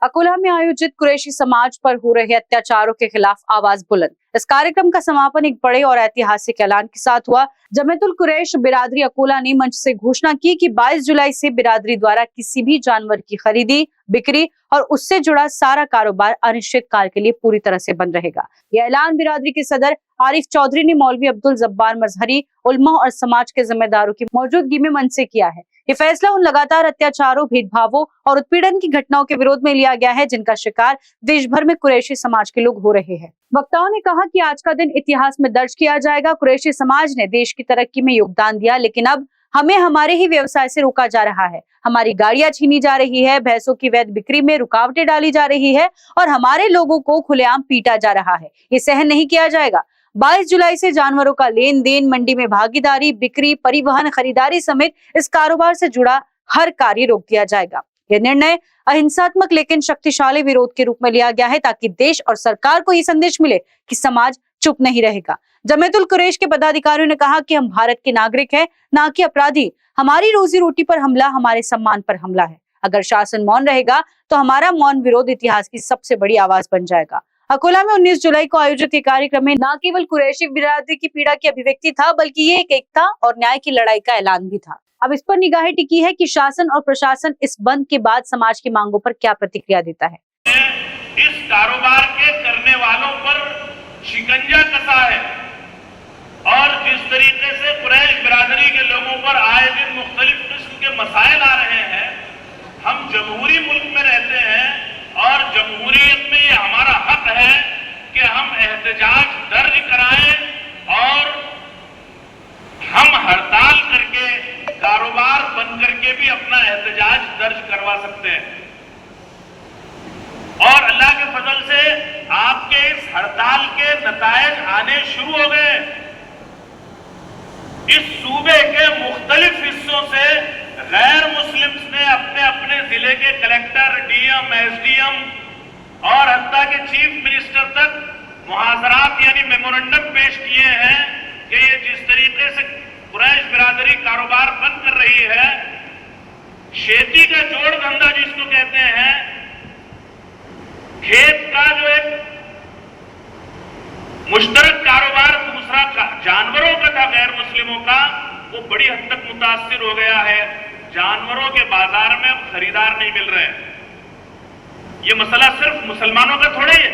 अकोला में आयोजित कुरैशी समाज पर हो रहे अत्याचारों के खिलाफ आवाज बुलंद। इस कार्यक्रम का समापन एक बड़े और ऐतिहासिक ऐलान के साथ हुआ। जमीयतुल कुरैश बिरादरी अकोला ने मंच से घोषणा की कि 22 जुलाई से बिरादरी द्वारा किसी भी जानवर की खरीदी, बिक्री और उससे जुड़ा सारा कारोबार अनिश्चित काल के लिए पूरी तरह से बंद रहेगा। यह ऐलान बिरादरी के सदर आरिफ चौधरी ने मौलवी अब्दुल जब्बार मजहरी, उलमा और समाज के जिम्मेदारों की मौजूदगी में मंच से किया है। ये फैसला उन लगातार अत्याचारों, भेदभावों और उत्पीड़न की घटनाओं के विरोध में लिया गया है जिनका शिकार देश भर में कुरैशी समाज के लोग हो रहे हैं। वक्ताओं ने कहा कि आज का दिन इतिहास में दर्ज किया जाएगा। कुरैशी समाज ने देश की तरक्की में योगदान दिया, लेकिन अब हमें हमारे ही व्यवसाय से रोका जा रहा है। हमारी गाड़ियां छीनी जा रही है, भैंसों की वैध बिक्री में रुकावटें डाली जा रही है और हमारे लोगों को खुलेआम पीटा जा रहा है। ये सहन नहीं किया जाएगा। 22 जुलाई से जानवरों का लेन देन, मंडी में भागीदारी, बिक्री, परिवहन, खरीदारी समेत इस कारोबार से जुड़ा हर कार्य रोक दिया जाएगा। यह निर्णय अहिंसात्मक लेकिन शक्तिशाली विरोध के रूप में लिया गया है ताकि देश और सरकार को ये संदेश मिले कि समाज चुप नहीं रहेगा। जमीयतुल कुरैश के पदाधिकारियों ने कहा कि हम भारत के नागरिक हैं, ना कि अपराधी। हमारी रोजी रोटी पर हमला हमारे सम्मान पर हमला है। अगर शासन मौन रहेगा तो हमारा मौन विरोध इतिहास की सबसे बड़ी आवाज बन जाएगा। अकोला में 19 जुलाई को आयोजित कार्यक्रम में न केवल कुरैशी बिरादरी की पीड़ा की अभिव्यक्ति था, बल्कि ये एक एकता और न्याय की लड़ाई का ऐलान भी था। अब इस पर निगाहें टिकी है कि शासन और प्रशासन इस बंद के बाद समाज की मांगों पर क्या प्रतिक्रिया देता है। इस कारोबार के करने वालों पर शिकंजा कसा है और जिस तरीके से कुरैश बिरादरी के लोगों पर आए दिन मुख्तलिफ किस्म के मसाइल आ रहे हैं। हम जमहूरी मुल्क में रहते हैं और जमहूरियत में ये हमारा हक है कि हम एहतजाज दर्ज कराएं और हम हड़ताल करके, कारोबार बंद करके भी अपना एहतजाज दर्ज करवा सकते हैं। और अल्लाह के फजल से आपके इस हड़ताल के नतायज आने शुरू हो गए। इस सूबे के मुख्तलिफ हिस्सों से गैर मुस्लिम्स ने अपने अपने जिले के कलेक्टर, डीएम, एसडीएम और हत्ता के चीफ मिनिस्टर तक मुहाजरात यानी मेमोरेंडम पेश किए हैं कि ये जिस तरीके से कुरैश बिरादरी कारोबार बंद कर रही है, खेती का जोड़ धंधा जिसको कहते हैं, खेत का जो एक मुश्तरक कारोबार दूसरा जानवरों का था गैर मुस्लिमों का, वो बड़ी हद तक मुतासिर हो गया है। जानवरों के बाजार में अब खरीदार नहीं मिल रहे हैं। ये मसला सिर्फ मुसलमानों का थोड़े है,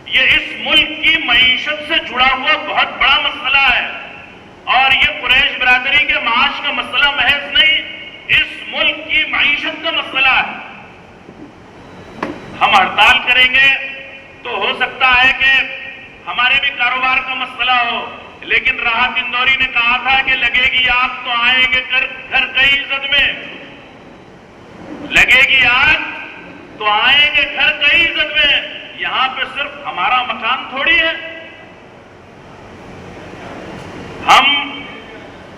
ये इस मुल्क की मईशत से जुड़ा हुआ बहुत बड़ा मसला है और ये कुरैश बिरादरी के माश का मसला महज नहीं, इस मुल्क की मईशत का मसला है। हम हड़ताल करेंगे तो हो सकता है कि हमारे भी कारोबार का मसला हो, लेकिन राहत इंदौरी ने कहा था कि लगेगी आग तो आएंगे घर कई इज्जत में, लगेगी आग तो आएंगे घर कई इज्जत में। यहां पे सिर्फ हमारा मकान थोड़ी है। हम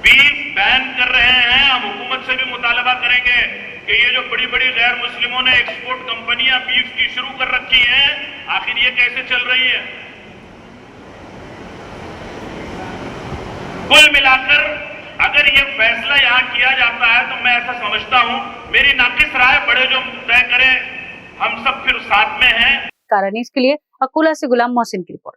बीफ बैन कर रहे हैं, हम हुकूमत से भी मुतालबा करेंगे कि ये जो बड़ी बड़ी गैर मुस्लिमों ने एक्सपोर्ट कंपनियां बीफ की शुरू कर रखी हैं, आखिर ये कैसे चल रही है। कुल मिलाकर अगर ये फैसला यहां किया जाता है तो मैं ऐसा समझता हूं, मेरी नाकिस राय बड़े जो तय करें, हम सब फिर साथ में हैं। कारा न्यूज़ के लिए अकोला से गुलाम मोहसिन की रिपोर्ट।